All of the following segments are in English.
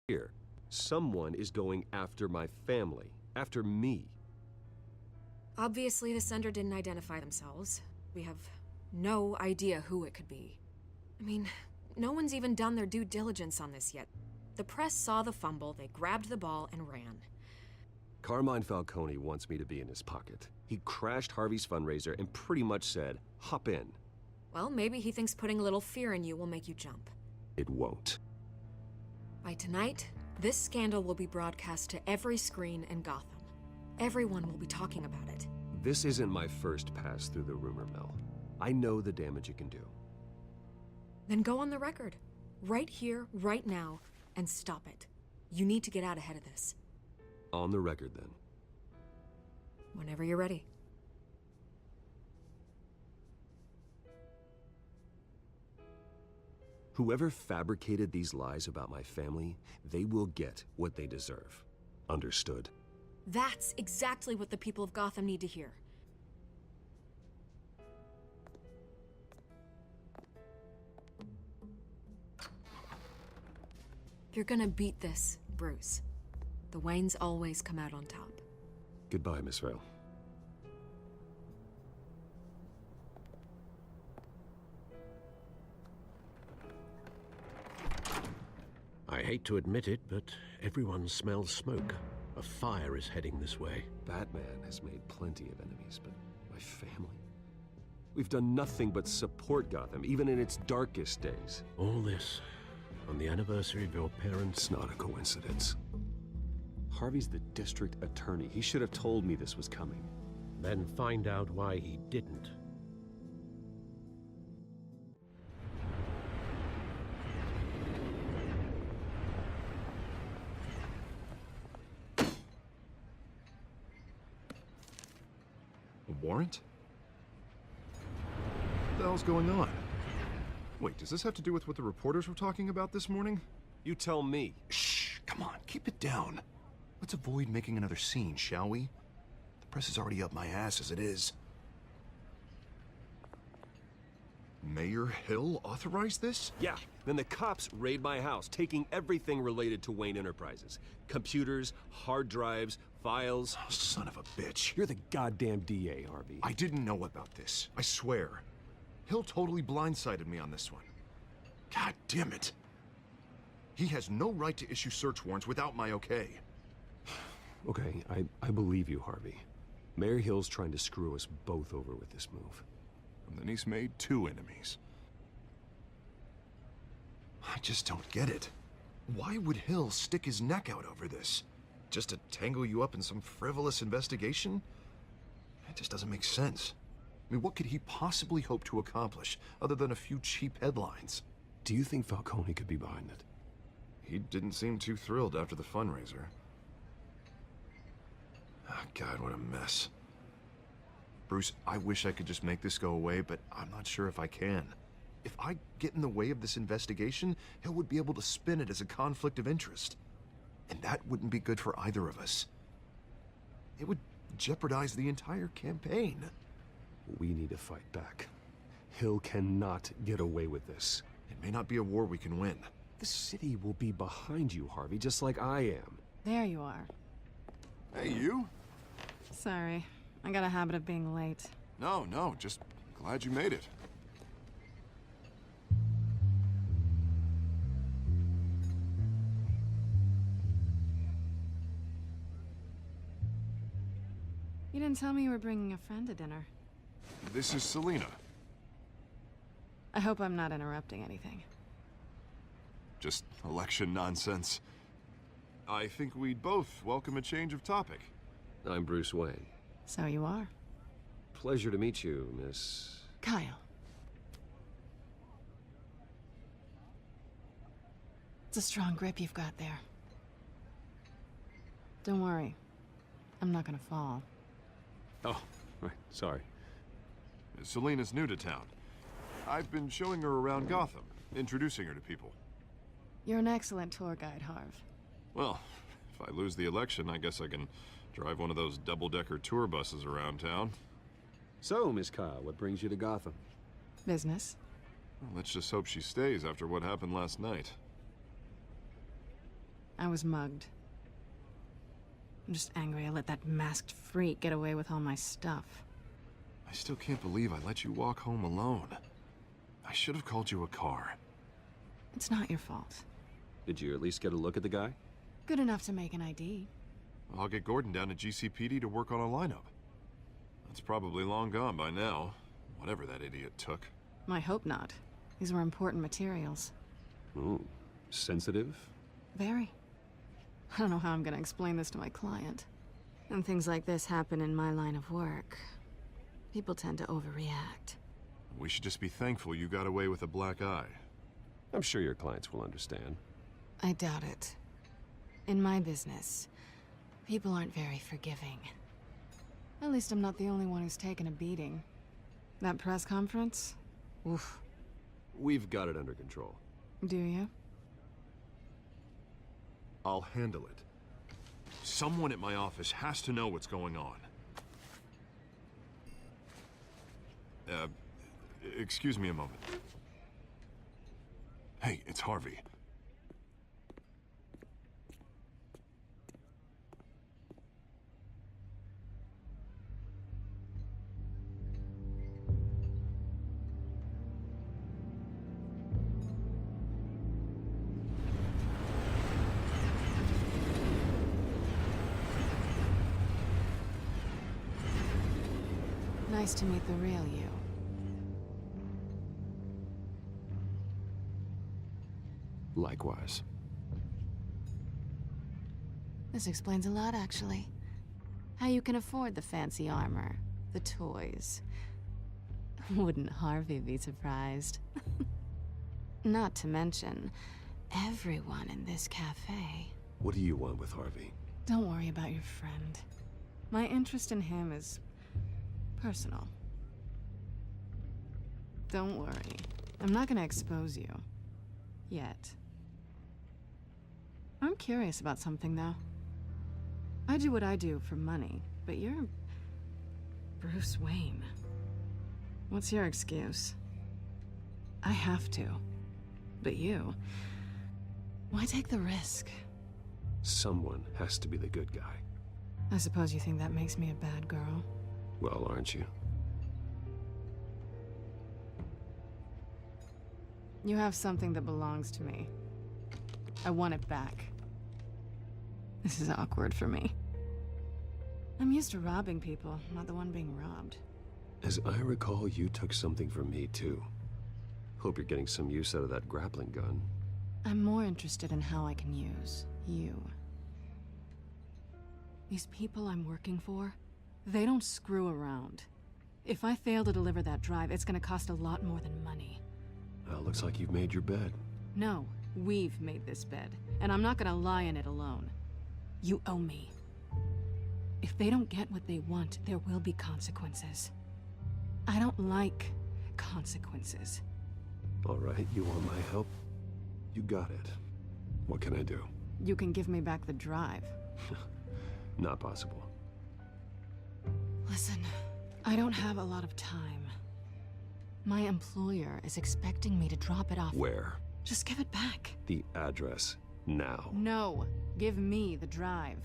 Here, someone is going after my family, after me. Obviously, the sender didn't identify themselves. We have no idea who it could be. I mean, no one's even done their due diligence on this yet. The press saw the fumble, they grabbed the ball and ran. Carmine Falcone wants me to be in his pocket. He crashed Harvey's fundraiser and pretty much said, hop in. Well, maybe he thinks putting a little fear in you will make you jump. It won't. By tonight, this scandal will be broadcast to every screen in Gotham. Everyone will be talking about it. This isn't my first pass through the rumor mill. I know the damage it can do. Then go on the record. Right here, right now, and stop it. You need to get out ahead of this. On the record, then. Whenever you're ready. Whoever fabricated these lies about my family, they will get what they deserve. Understood? That's exactly what the people of Gotham need to hear. You're gonna beat this, Bruce. The Waynes always come out on top. Goodbye, Miss Vale. I hate to admit it, but everyone smells smoke. A fire is heading this way. Batman has made plenty of enemies, but my family? We've done nothing but support Gotham, even in its darkest days. All this on the anniversary of your parents'... It's not a coincidence. Harvey's the district attorney. He should have told me this was coming. Then find out why he didn't. A warrant? What the hell's going on? Wait, does this have to do with what the reporters were talking about this morning? You tell me. Shh, come on, keep it down. Let's avoid making another scene, shall we? The press is already up my ass as it is. Mayor Hill authorized this? Yeah, then the cops raid my house, taking everything related to Wayne Enterprises. Computers, hard drives, files. Oh, son of a bitch. You're the goddamn DA, Harvey. I didn't know about this, I swear. Hill totally blindsided me on this one. God damn it. He has no right to issue search warrants without my okay. Okay, I believe you, Harvey. Mayor Hill's trying to screw us both over with this move. And then he's made two enemies. I just don't get it. Why would Hill stick his neck out over this? Just to tangle you up in some frivolous investigation? It just doesn't make sense. I mean, what could he possibly hope to accomplish other than a few cheap headlines? Do you think Falcone could be behind it? He didn't seem too thrilled after the fundraiser. Oh, God, what a mess. Bruce, I wish I could just make this go away, but I'm not sure if I can. If I get in the way of this investigation, Hill would be able to spin it as a conflict of interest. And that wouldn't be good for either of us. It would jeopardize the entire campaign. We need to fight back. Hill cannot get away with this. It may not be a war we can win. The city will be behind you, Harvey, just like I am. There you are. Hey, you? Sorry. I got a habit of being late. No, just glad you made it. You didn't tell me you were bringing a friend to dinner. This is Selina. I hope I'm not interrupting anything. Just election nonsense. I think we'd both welcome a change of topic. I'm Bruce Wayne. So you are. Pleasure to meet you, Miss... Kyle. It's a strong grip you've got there. Don't worry. I'm not gonna fall. Oh, right, sorry. Selina's new to town. I've been showing her around Gotham, introducing her to people. You're an excellent tour guide, Harv. Well, if I lose the election, I guess I can drive one of those double-decker tour buses around town. So, Miss Kyle, what brings you to Gotham? Business. Well, let's just hope she stays after what happened last night. I was mugged. I'm just angry I let that masked freak get away with all my stuff. I still can't believe I let you walk home alone. I should have called you a car. It's not your fault. Did you at least get a look at the guy? Good enough to make an ID. I'll get Gordon down to GCPD to work on a lineup. That's probably long gone by now, whatever that idiot took. I hope not. These were important materials. Ooh, sensitive? Very. I don't know how I'm gonna explain this to my client. When things like this happen in my line of work, people tend to overreact. We should just be thankful you got away with a black eye. I'm sure your clients will understand. I doubt it. In my business, people aren't very forgiving. At least I'm not the only one who's taken a beating. That press conference? Oof. We've got it under control. Do you? I'll handle it. Someone at my office has to know what's going on. Excuse me a moment. Hey, it's Harvey. Nice to meet the real you. Likewise. This explains a lot, actually. How you can afford the fancy armor, the toys. Wouldn't Harvey be surprised? Not to mention, everyone in this cafe. What do you want with Harvey? Don't worry about your friend. My interest in him is personal. Don't worry. I'm not gonna expose you. Yet. I'm curious about something, though. I do what I do for money, but you're Bruce Wayne. What's your excuse? I have to. But you... why take the risk? Someone has to be the good guy. I suppose you think that makes me a bad girl. Well, aren't you? You have something that belongs to me. I want it back. This is awkward for me. I'm used to robbing people, not the one being robbed. As I recall, you took something from me, too. Hope you're getting some use out of that grappling gun. I'm more interested in how I can use you. These people I'm working for, they don't screw around. If I fail to deliver that drive, it's gonna cost a lot more than money. Well, looks like you've made your bed. No, we've made this bed, and I'm not gonna lie in it alone. You owe me. If they don't get what they want, there will be consequences. I don't like consequences. All right, you want my help? You got it. What can I do? You can give me back the drive. Not possible. Listen, I don't have a lot of time. My employer is expecting me to drop it off. Where? Just give it back. The address, now. No, give me the drive.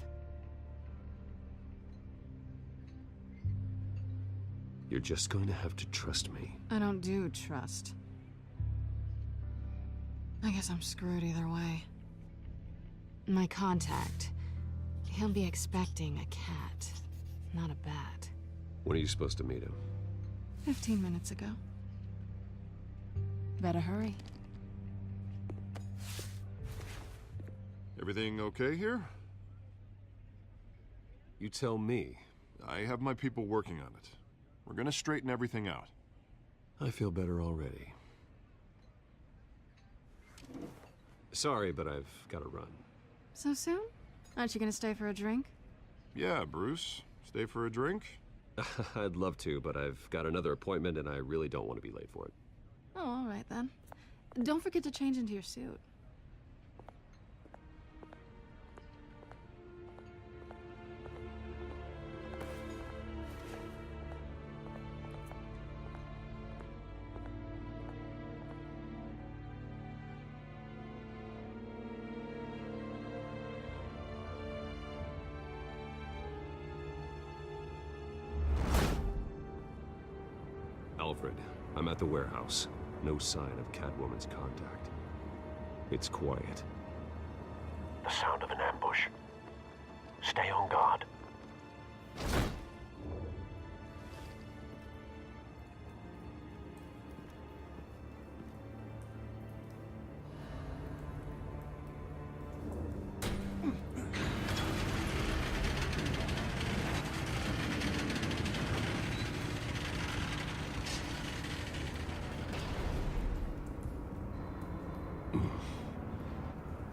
You're just going to have to trust me. I don't do trust. I guess I'm screwed either way. My contact, he'll be expecting a cat, not a bat. When are you supposed to meet him? 15 minutes ago. Better hurry. Everything okay here? You tell me. I have my people working on it. We're gonna straighten everything out. I feel better already. Sorry, but I've got to run. So soon? Aren't you gonna stay for a drink? Yeah, Bruce. Stay for a drink? I'd love to, but I've got another appointment and I really don't want to be late for it. Oh, all right then. Don't forget to change into your suit. Alfred, I'm at the warehouse. No sign of Catwoman's contact. It's quiet. The sound of an ambush. Stay on guard.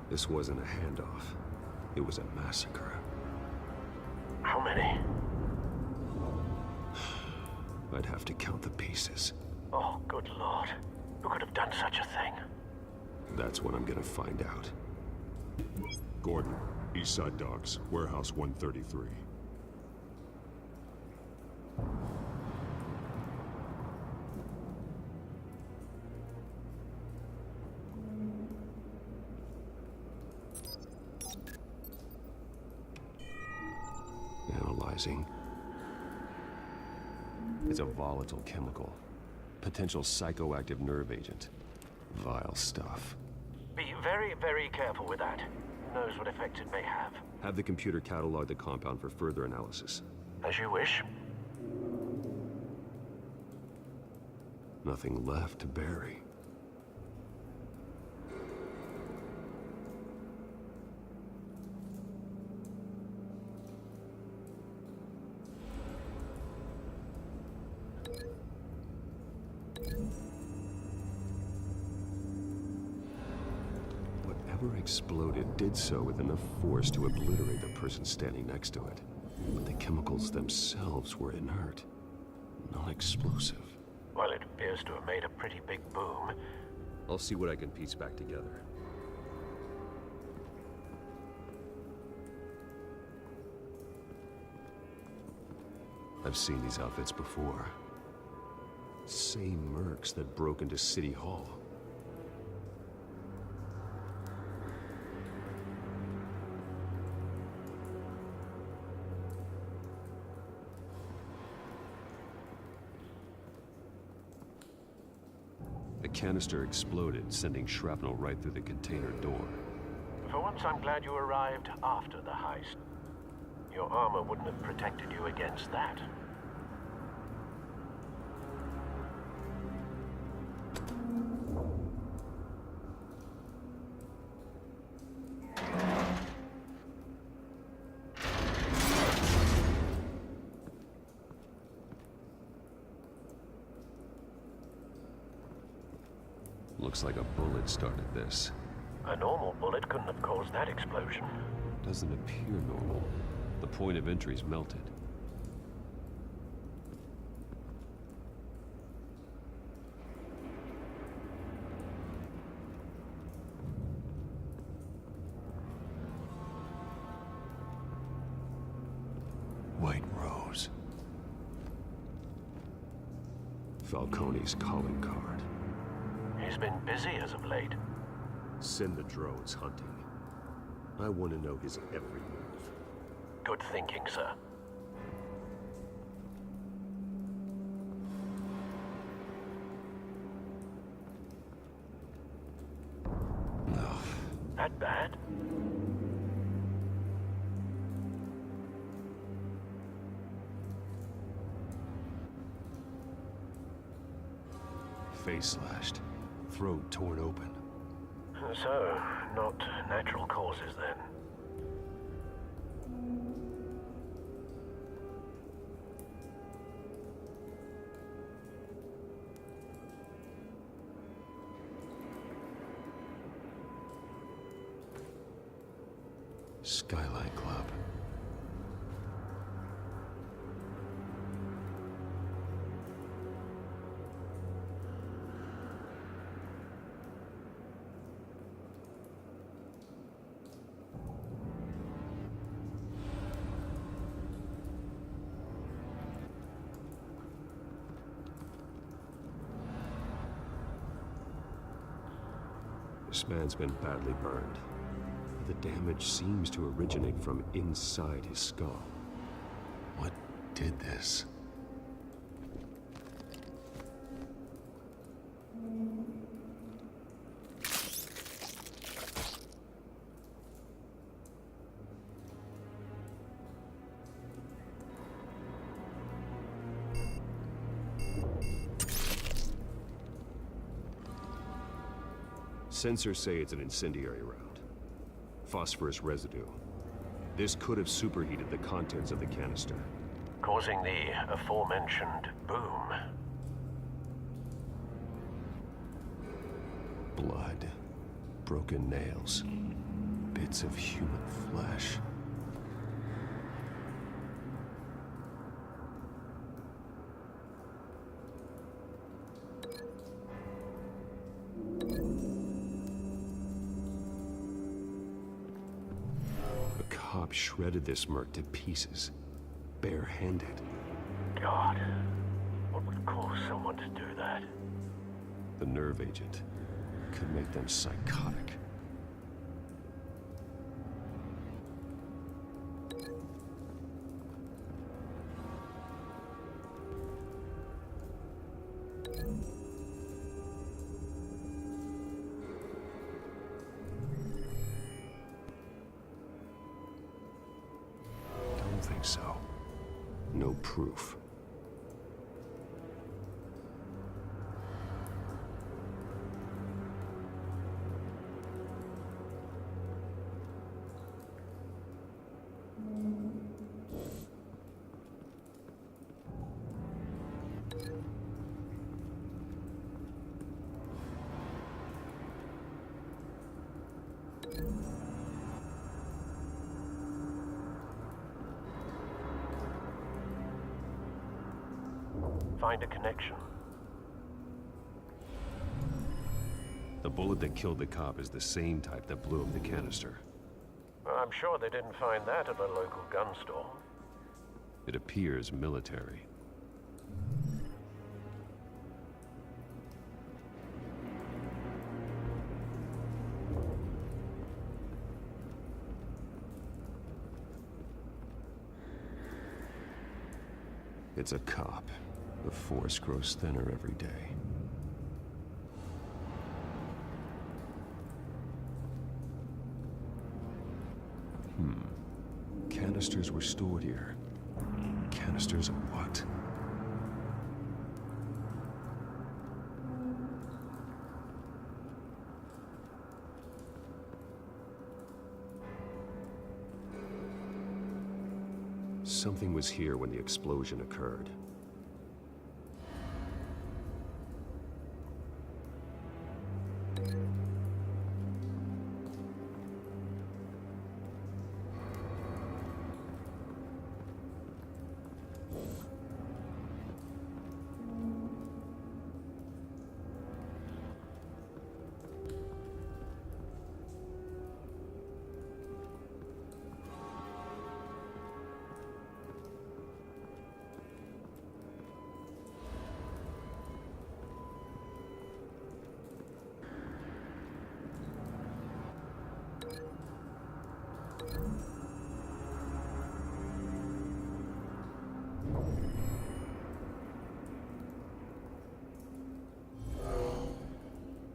This wasn't a handoff. It was a massacre. How many? I'd have to count the pieces. Oh, good lord. Who could have done such a thing? That's what I'm gonna find out. Gordon, Eastside Docks, Warehouse 133. Analyzing. It's a volatile chemical. Potential psychoactive nerve agent. Vile stuff. Be very, very careful with that. Who knows what effect it may have. Have the computer catalog the compound for further analysis. As you wish. Nothing left to bury. Whatever exploded did so with enough force to obliterate the person standing next to it. But the chemicals themselves were inert, non-explosive. Well, it appears to have made a pretty big boom. I'll see what I can piece back together. I've seen these outfits before. Same mercs that broke into City Hall. A canister exploded, sending shrapnel right through the container door. For once, I'm glad you arrived after the heist. Your armor wouldn't have protected you against that. Looks like a bullet started this. A normal bullet couldn't have caused that explosion. Doesn't appear normal. The point of entry's melted. White Rose. Falcone's calling card. He's been busy as of late. Send the drones hunting. I want to know his every move. Good thinking, sir. No. That bad? Face slashed. Throat torn open. So, not natural causes then. Skyline Club. This man's been badly burned. The damage seems to originate from inside his skull. What did this? Sensors say it's an incendiary round. Phosphorus residue. This could have superheated the contents of the canister. Causing the aforementioned boom. Blood. Broken nails. Bits of human flesh. A cop shredded this merc to pieces, barehanded. God, what would cause someone to do that? The nerve agent could make them psychotic. Don't think so. No proof. Find a connection. The bullet that killed the cop is the same type that blew up the canister. I'm sure they didn't find that at a local gun store. It appears military. It's a cop. The force grows thinner every day. Canisters were stored here. Canisters of what? Something was here when the explosion occurred.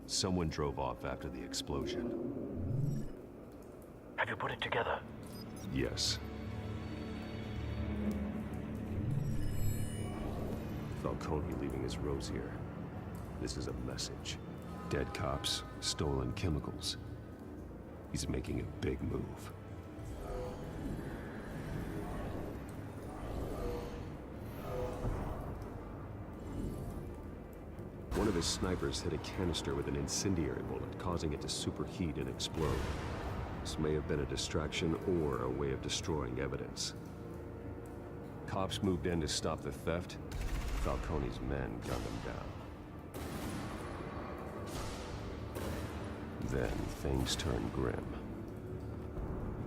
Someone drove off after the explosion. Have you put it together? Yes. Falcone leaving his rose here. This is a message. Dead cops, stolen chemicals. He's making a big move. One of his snipers hit a canister with an incendiary bullet, causing it to superheat and explode. This may have been a distraction or a way of destroying evidence. Cops moved in to stop the theft. Falcone's men gunned him down. Then things turned grim.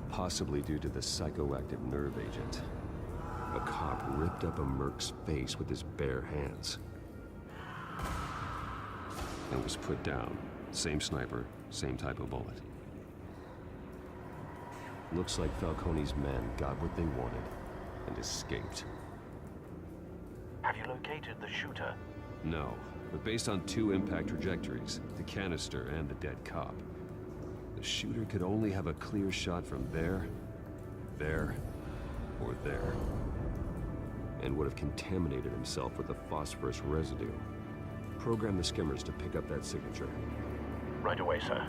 Possibly due to the psychoactive nerve agent. A cop ripped up a merc's face with his bare hands. And was put down. Same sniper, same type of bullet. Looks like Falcone's men got what they wanted and escaped. Have you located the shooter? No, but based on two impact trajectories, the canister and the dead cop, the shooter could only have a clear shot from there, or there, and would have contaminated himself with the phosphorus residue. Program the skimmers to pick up that signature. Right away, sir.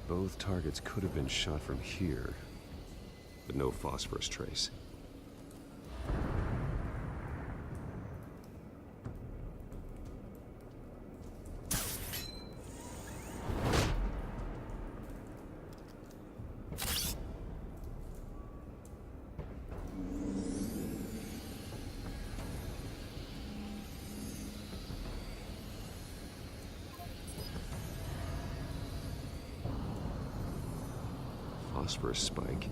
Both targets could have been shot from here, but no phosphorus trace. Phosphorus spike.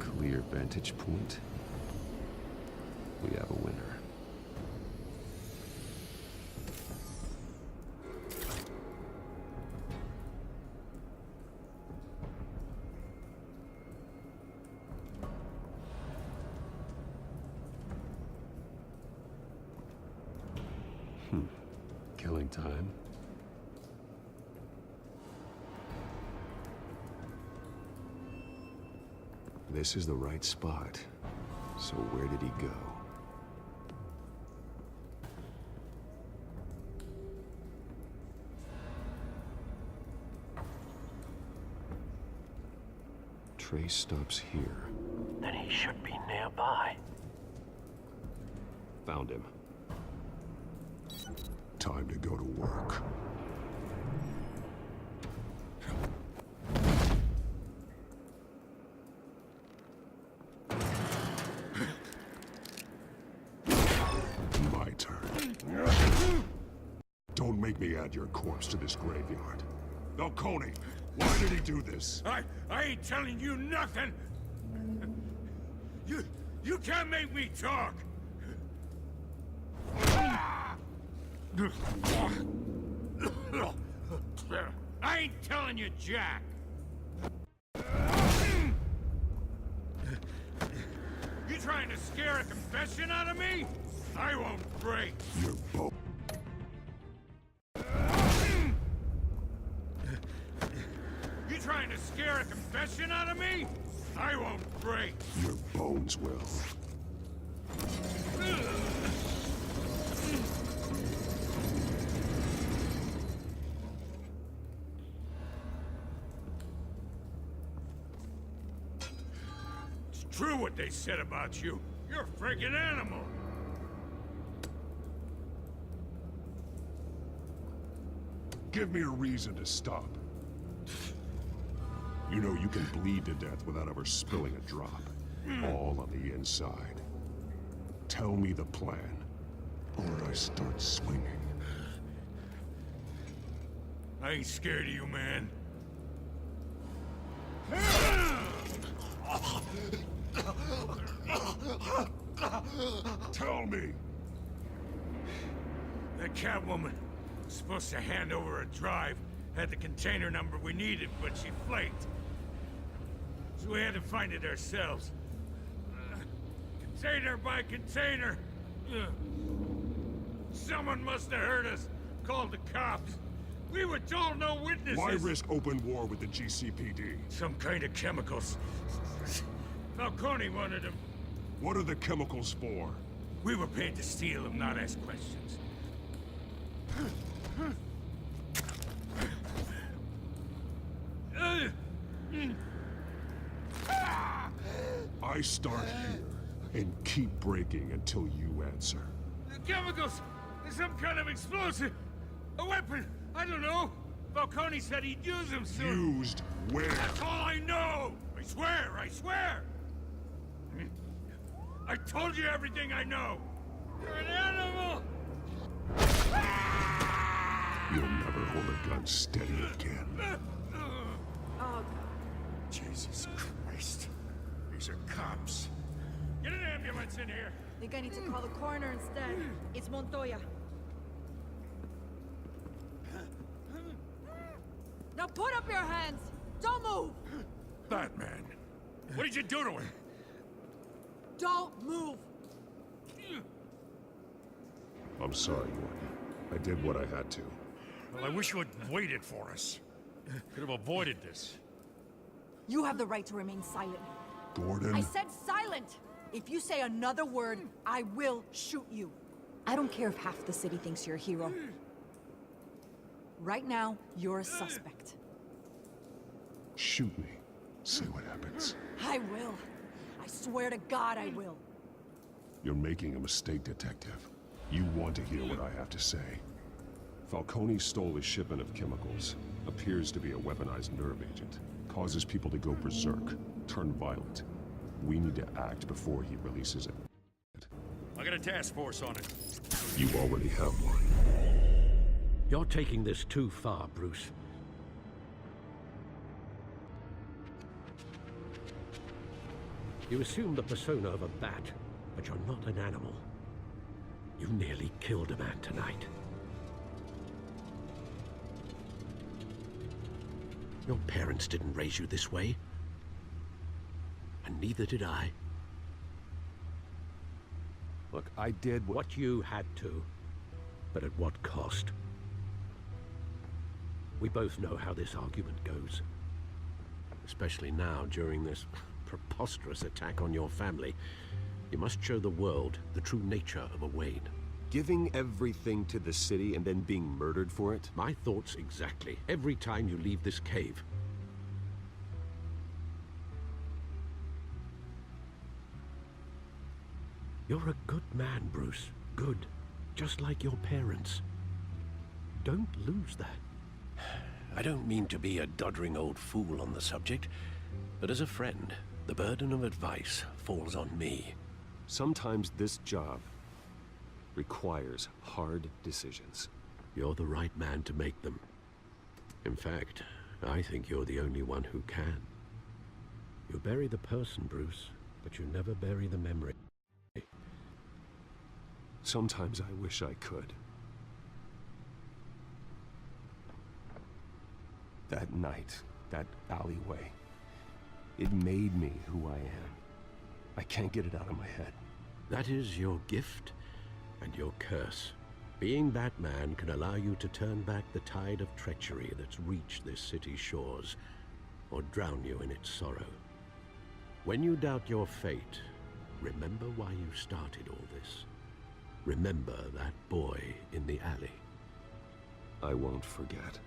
Clear vantage point. We have a winner. Killing time. This is the right spot. So where did he go? Trace stops here. Then he should be nearby. Found him. Time to go to work. My turn. Don't make me add your corpse to this graveyard. Falcone, why did he do this? I ain't telling you nothing! You can't make me talk! I ain't telling you, Jack! You trying to scare a confession out of me? I won't break! You're both. You trying to scare a confession out of me? I won't break! Your bones will. It's true what they said about you. You're a friggin' animal! Give me a reason to stop. You know you can bleed to death without ever spilling a drop. All on the inside. Tell me the plan, or I start swinging. I ain't scared of you, man. Tell me! That Catwoman was supposed to hand over a drive, had the container number we needed, but she flaked. So we had to find it ourselves. Container by container. Someone must have heard us, called the cops. We were told no witnesses. Why risk open war with the GCPD? Some kind of chemicals. Falcone wanted them. What are the chemicals for? We were paid to steal them, not ask questions. I start here and keep breaking until you answer. The chemicals! There's some kind of explosive! A weapon! I don't know! Falcone said he'd use them soon! Used where? That's all I know! I swear! I swear! I told you everything I know! You're an animal! You'll never hold a gun steady again. Oh, Jesus Christ. These are cops. Get an ambulance in here! I think I need to call the coroner instead. It's Montoya. Now put up your hands! Don't move! Batman, what did you do to him? Don't move! I'm sorry, Gordon. I did what I had to. Well, I wish you had waited for us. Could have avoided this. You have the right to remain silent. Gordon? I said silent! If you say another word, I will shoot you. I don't care if half the city thinks you're a hero. Right now, you're a suspect. Shoot me. See what happens. I will. I swear to God I will. You're making a mistake, Detective. You want to hear what I have to say. Falcone stole a shipment of chemicals. Appears to be a weaponized nerve agent. Causes people to go berserk, turn violent. We need to act before he releases it. I got a task force on it. You already have one. You're taking this too far, Bruce. You assume the persona of a bat, but you're not an animal. You nearly killed a man tonight. Your parents didn't raise you this way. And neither did I. Look, I did What you had to, but at what cost? We both know how this argument goes. Especially now, during this preposterous attack on your family. You must show the world the true nature of a Wayne. Giving everything to the city and then being murdered for it? My thoughts exactly. Every time you leave this cave. You're a good man, Bruce. Good. Just like your parents. Don't lose that. I don't mean to be a doddering old fool on the subject, but as a friend, the burden of advice falls on me. Sometimes this job requires hard decisions. You're the right man to make them. In fact, I think you're the only one who can. You bury the person, Bruce, but you never bury the memory. Sometimes I wish I could. That night, that alleyway, it made me who I am. I can't get it out of my head. That is your gift and your curse. Being Batman can allow you to turn back the tide of treachery that's reached this city's shores, or drown you in its sorrow. When you doubt your fate, remember why you started all this. Remember that boy in the alley. I won't forget.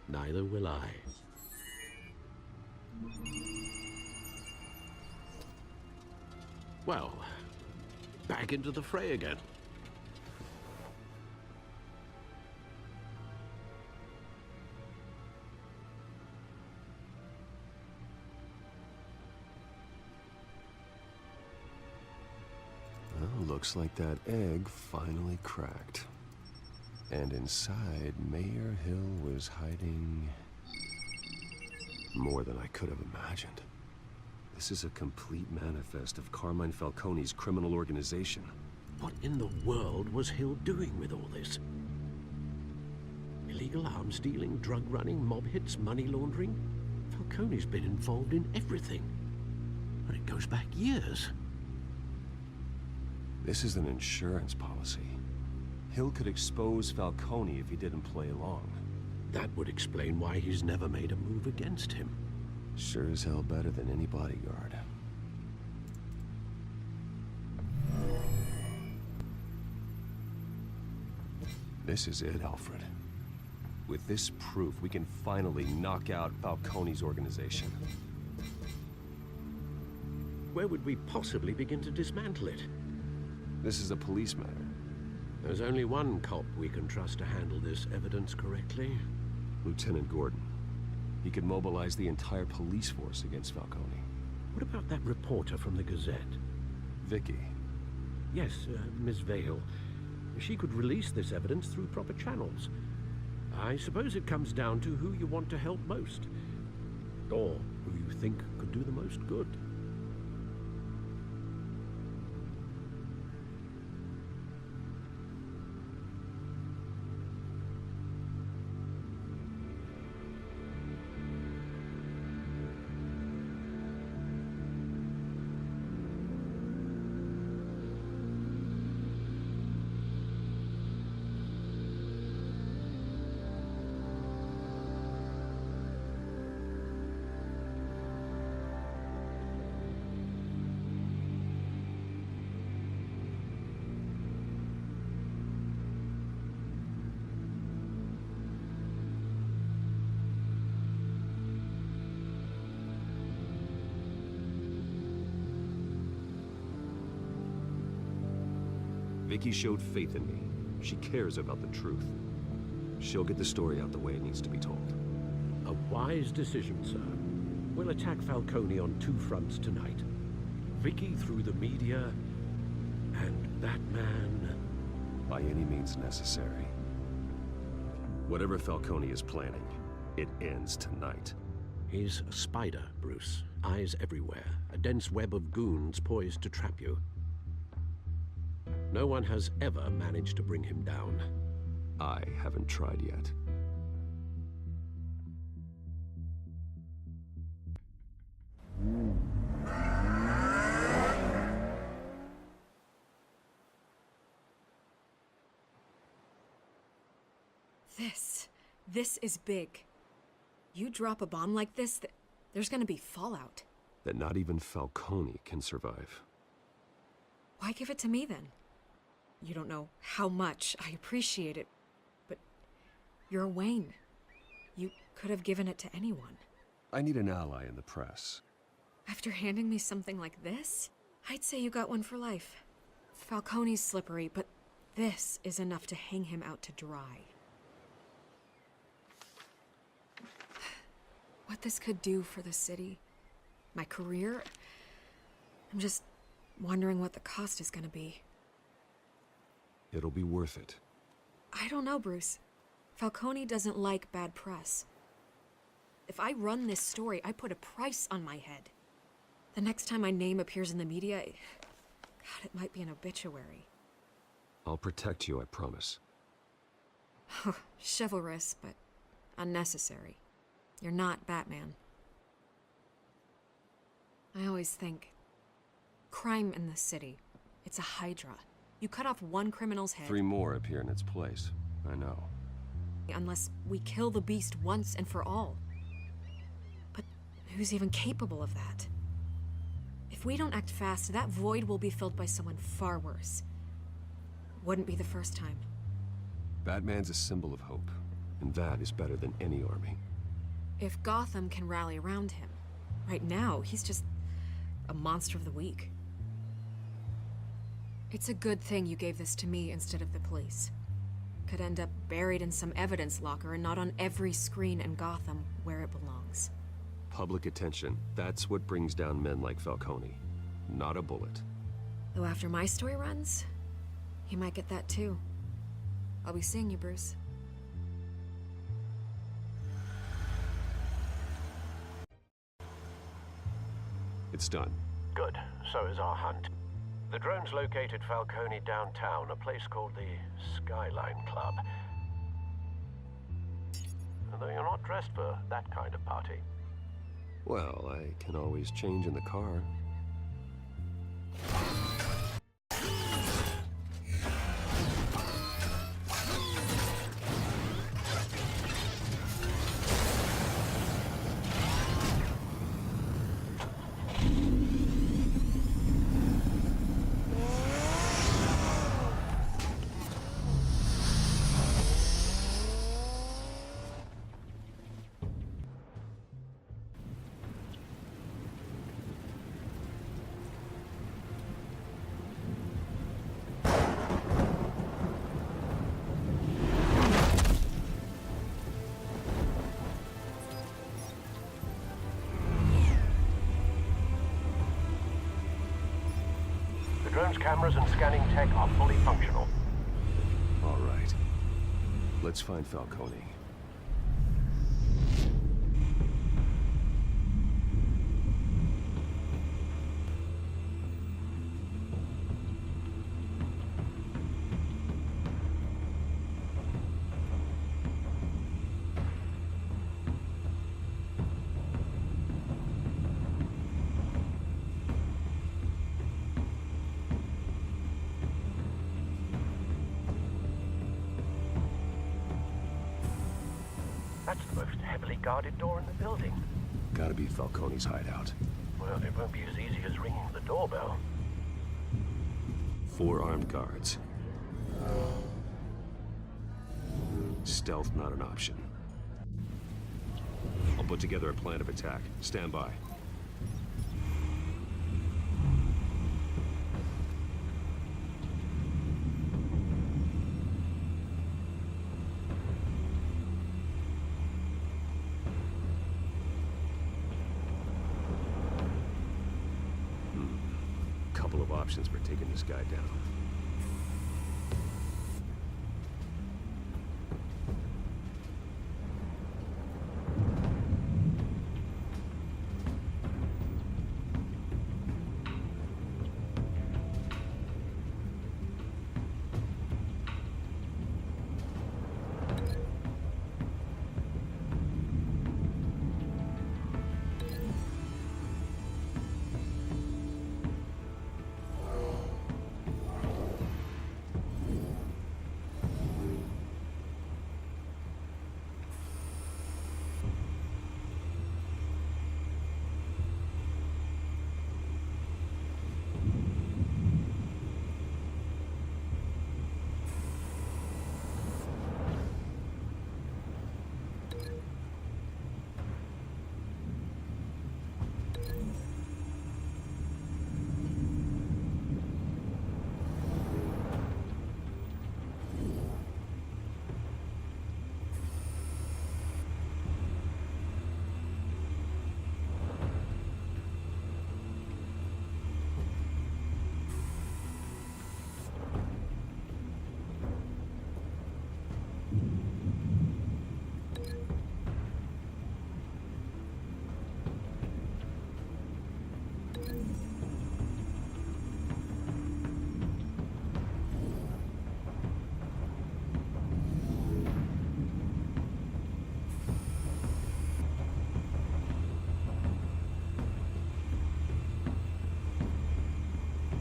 Neither will I. Well, back into the fray again. Well, looks like that egg finally cracked. And inside, Mayor Hill was hiding more than I could have imagined. This is a complete manifest of Carmine Falcone's criminal organization. What in the world was Hill doing with all this? Illegal arms dealing, drug running, mob hits, money laundering? Falcone's been involved in everything. And it goes back years. This is an insurance policy. Hill could expose Falcone if he didn't play along. That would explain why he's never made a move against him. Sure as hell better than any bodyguard. This is it, Alfred. With this proof, we can finally knock out Falcone's organization. Where would we possibly begin to dismantle it? This is a police matter. There's only one cop we can trust to handle this evidence correctly. Lieutenant Gordon. He could mobilize the entire police force against Falcone. What about that reporter from the Gazette? Vicky. Yes, Miss Vale. She could release this evidence through proper channels. I suppose it comes down to who you want to help most. Or who you think could do the most good. Vicky showed faith in me. She cares about the truth. She'll get the story out the way it needs to be told. A wise decision, sir. We'll attack Falcone on two fronts tonight. Vicky through the media, and Batman... By any means necessary. Whatever Falcone is planning, it ends tonight. He's a spider, Bruce. Eyes everywhere. A dense web of goons poised to trap you. No one has ever managed to bring him down. I haven't tried yet. This is big. You drop a bomb like this, there's gonna be fallout. That not even Falcone can survive. Why give it to me then? You don't know how much I appreciate it, but you're Wayne. You could have given it to anyone. I need an ally in the press. After handing me something like this, I'd say you got one for life. Falcone's slippery, but this is enough to hang him out to dry. What this could do for the city, my career, I'm just wondering what the cost is gonna be. It'll be worth it. I don't know, Bruce. Falcone doesn't like bad press. If I run this story, I put a price on my head. The next time my name appears in the media, God, it might be an obituary. I'll protect you, I promise. Chivalrous, but unnecessary. You're not Batman. I always think, crime in the city, it's a hydra. You cut off one criminal's head... 3 more appear in its place. I know. Unless we kill the beast once and for all. But who's even capable of that? If we don't act fast, that void will be filled by someone far worse. Wouldn't be the first time. Batman's a symbol of hope, and that is better than any army. If Gotham can rally around him, right now, he's just a monster of the week. It's a good thing you gave this to me instead of the police. Could end up buried in some evidence locker and not on every screen in Gotham where it belongs. Public attention, that's what brings down men like Falcone. Not a bullet. Though after my story runs, he might get that too. I'll be seeing you, Bruce. It's done. Good. So is our hunt. The drones located Falcone downtown, a place called the Skyline Club. Though you're not dressed for that kind of party. Well, I can always change in the car. The drone's cameras and scanning tech are fully functional. All right. Let's find Falcone. That's the most heavily guarded door in the building. Gotta be Falcone's hideout. Well, it won't be as easy as ringing the doorbell. 4 armed guards. Stealth not an option. I'll put together a plan of attack. Stand by. couple of options for taking this guy down.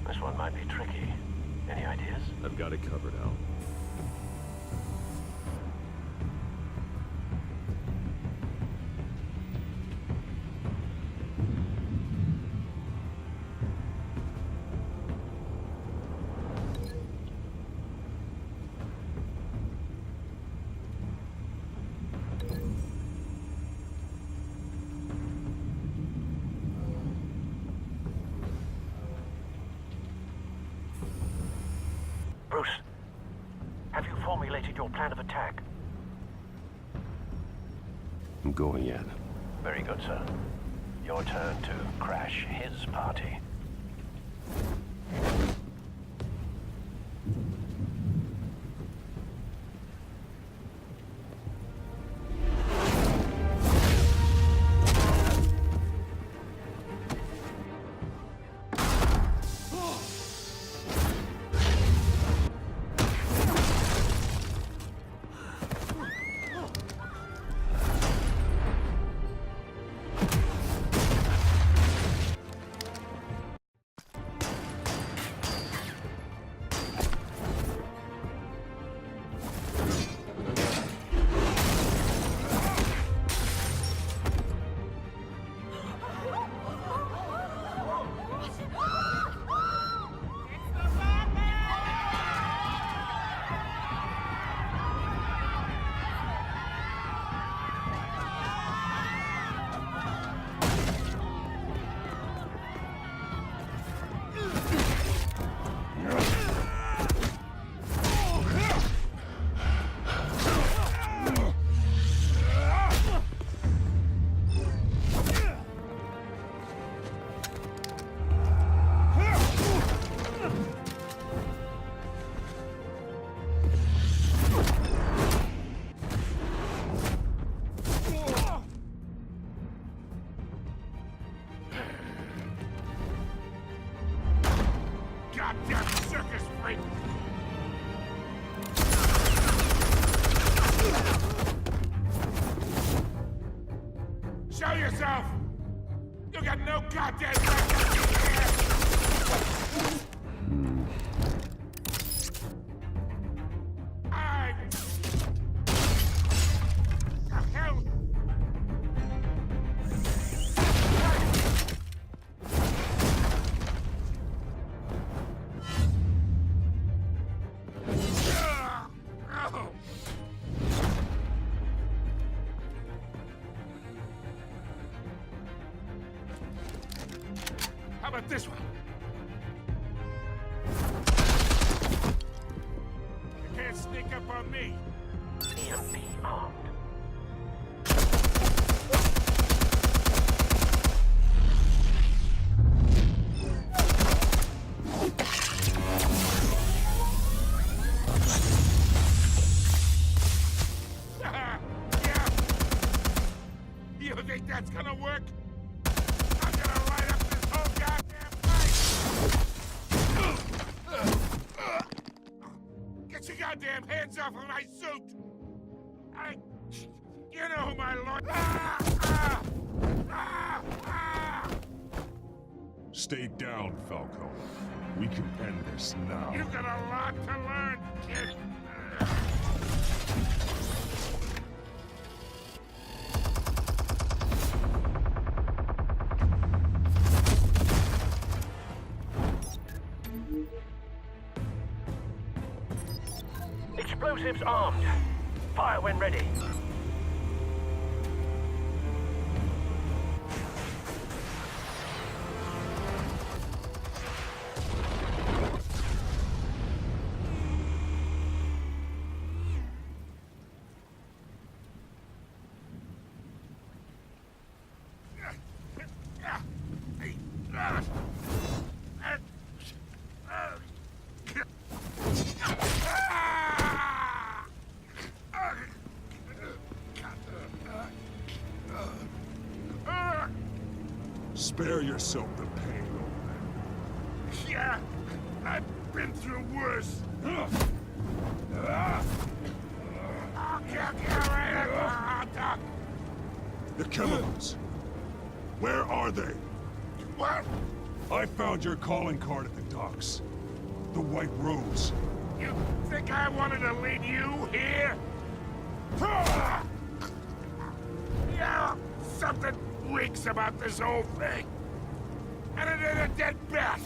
This one might be tricky. Any ideas? I've got it covered, Al. Bruce, have you formulated your plan of attack? I'm going in. Very good, sir. Your turn to crash his party. Goddamn circus freak! Show yourself! You got no goddamn right to be here! The hell? How about this one? You can't sneak up on me. EMP armed. Get your goddamn hands off of my suit! You know who my lord... Stay down, Falcone. We can end this now. You've got a lot to learn, kid. Explosives armed. Fire when ready. Spare yourself the pain, old man. Yeah, I've been through worse. The chemicals. Where are they? What? I found your calling card at the docks. The White Rose. You think I wanted to lead you here? Yeah, something reeks about this whole thing. And it is a dead bat.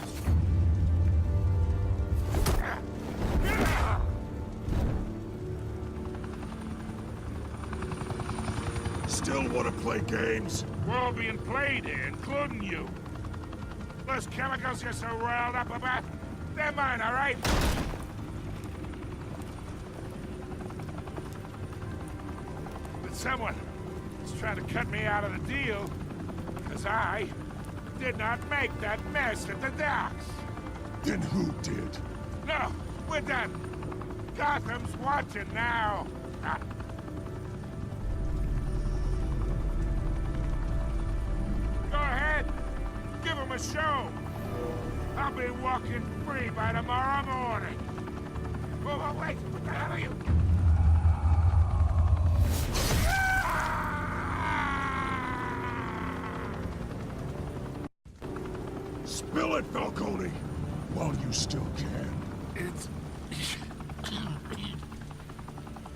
Still want to play games? We're all being played here, including you. Those chemicals you're so riled up about, they're mine, all right? But someone is trying to cut me out of the deal, because I did not make that mess at the docks. Then who did? No, we're done. Gotham's watching now. Go ahead. Give him a show. I'll be walking free by tomorrow morning. Oh, wait. What the hell are you? Spill it, Falcone! While you still can. It's...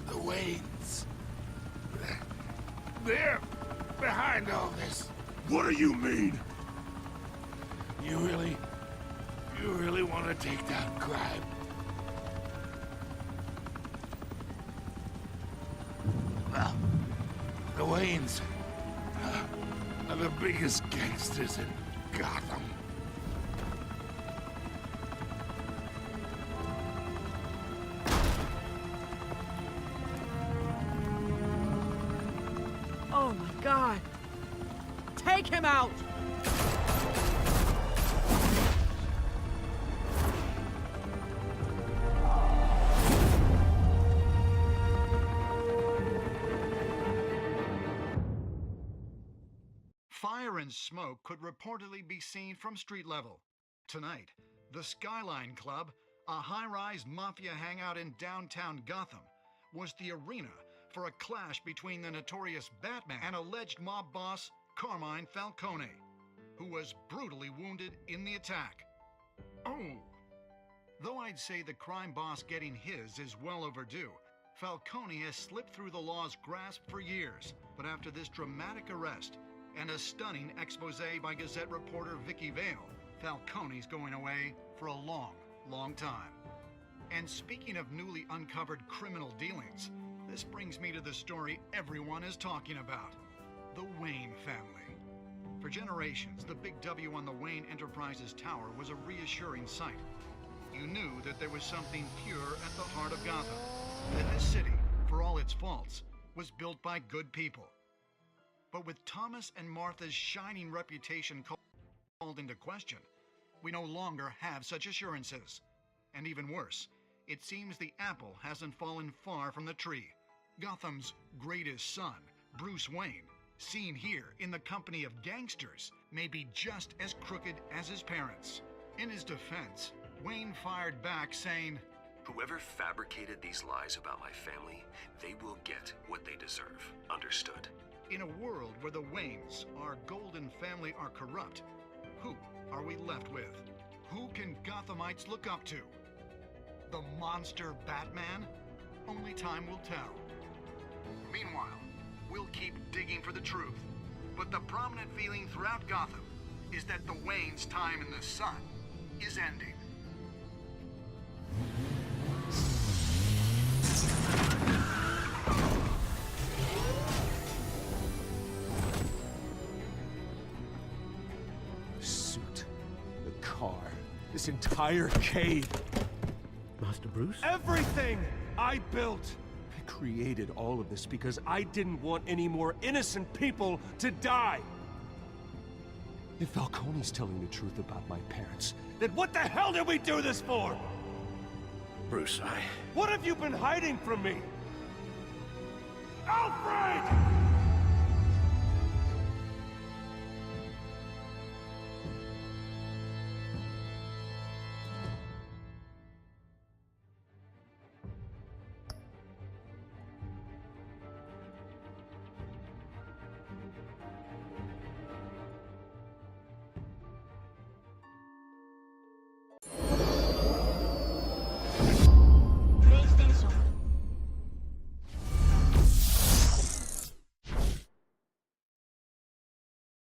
the Waynes. They're behind all this. What do you mean? You really want to take down crime? Well, the Waynes are the biggest gangsters in Gotham. Oh my God! Take him out! Fire and smoke could reportedly be seen from street level. Tonight, the Skyline Club, a high-rise mafia hangout in downtown Gotham, was the arena for a clash between the notorious Batman and alleged mob boss Carmine Falcone, who was brutally wounded in the attack. Oh! Though I'd say the crime boss getting his is well overdue, Falcone has slipped through the law's grasp for years, but after this dramatic arrest and a stunning expose by Gazette reporter Vicky Vale, Falcone's going away for a long, long time. And speaking of newly uncovered criminal dealings, this brings me to the story everyone is talking about: the Wayne family. For generations, the big W on the Wayne Enterprises Tower was a reassuring sight. You knew that there was something pure at the heart of Gotham, that this city, for all its faults, was built by good people. But with Thomas and Martha's shining reputation called into question, we no longer have such assurances. And even worse, it seems the apple hasn't fallen far from the tree. Gotham's greatest son, Bruce Wayne, seen here in the company of gangsters, may be just as crooked as his parents. In his defense, Wayne fired back saying, Whoever fabricated these lies about my family, they will get what they deserve. Understood? In a world where the Waynes, our golden family, are corrupt, who are we left with? Who can Gothamites look up to? The monster Batman? Only time will tell. Meanwhile, we'll keep digging for the truth. But the prominent feeling throughout Gotham is that the Waynes' time in the sun is ending. The suit, the car, this entire cave. Master Bruce? Everything I built! I created all of this because I didn't want any more innocent people to die! If Falcone's telling the truth about my parents, then what the hell did we do this for? Bruce, What have you been hiding from me? Alfred!